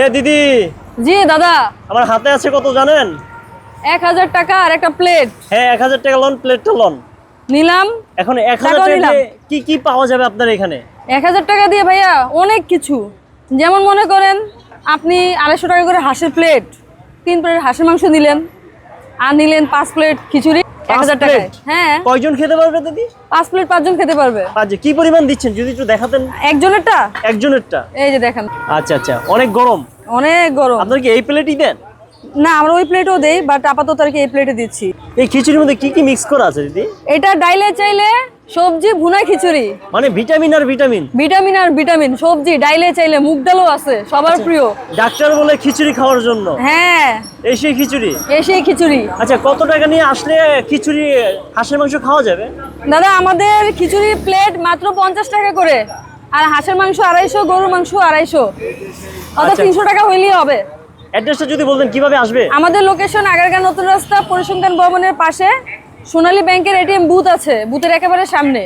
এ দিদি। জি দাদা। আমার হাতে আছে কত জানেন? 1000 টাকা আর একটা প্লেট। হ্যাঁ 1000 টাকা লোন, প্লেটটা লোন নিলাম। এখন 1000 টাকা দিয়ে কি কি পাওয়া যাবে আপনার এখানে? 1000 টাকা দিয়ে ভাইয়া অনেক কিছু, যেমন মনে করেন আপনি 250 টাকা করে হাঁসের প্লেট, 3 প্লেট হাঁসের মাংস নিলেন, আর নিলেন 5 প্লেট খিচুড়ি 1000 টাকায়। হ্যাঁ। কয়জন খেতে পারবে দিদি? 5 প্লেট 5 জন খেতে পারবে। আচ্ছা কি পরিমাণ দিচ্ছেন যদি একটু দেখাতেন? একজনেরটা? একজনেরটা। এই যে দেখেন। আচ্ছা আচ্ছা, অনেক গরম। অনেক গরম। আপনারা কি এই প্লেটই দেন? না, আমরা ওই প্লেটও দেই, বাট আপাতত আর কি এই প্লেটে দিচ্ছি। এই খিচুড়ির মধ্যে কি কি মিক্স করা আছে দিদি? এটা ডাইলে চাইলে সবজি ভুনা খিচুড়ি, মানে ভিটামিন আর ভিটামিন। ভিটামিন আর ভিটামিন, সবজি ডাইলে চাইলে মুগ ডালও আছে, সবার প্রিয়। ডাক্তার বলে খিচুড়ি খাওয়ার জন্য। হ্যাঁ, এই সেই খিচুড়ি। এই সেই খিচুড়ি। আচ্ছা কত টাকা নিয়ে আসলে খিচুড়ি হাঁসের মাংস খাওয়া যাবে? দাদা আমাদের খিচুড়ি প্লেট মাত্র 50 টাকা করে, আর হাঁসের মাংস 250, গরুর মাংস 250, অর্থাৎ 300 টাকা হইলেই হবে। অ্যাড্রেসটা যদি বলতেন কিভাবে আসবে? আমাদের লোকেশন আগারগাঁও নতুন রাস্তা, পরিসংখ্যান ভবনের পাশে সোনালী ব্যাংকের এটিএম বুথ আছে, বুথের একেবারে সামনে।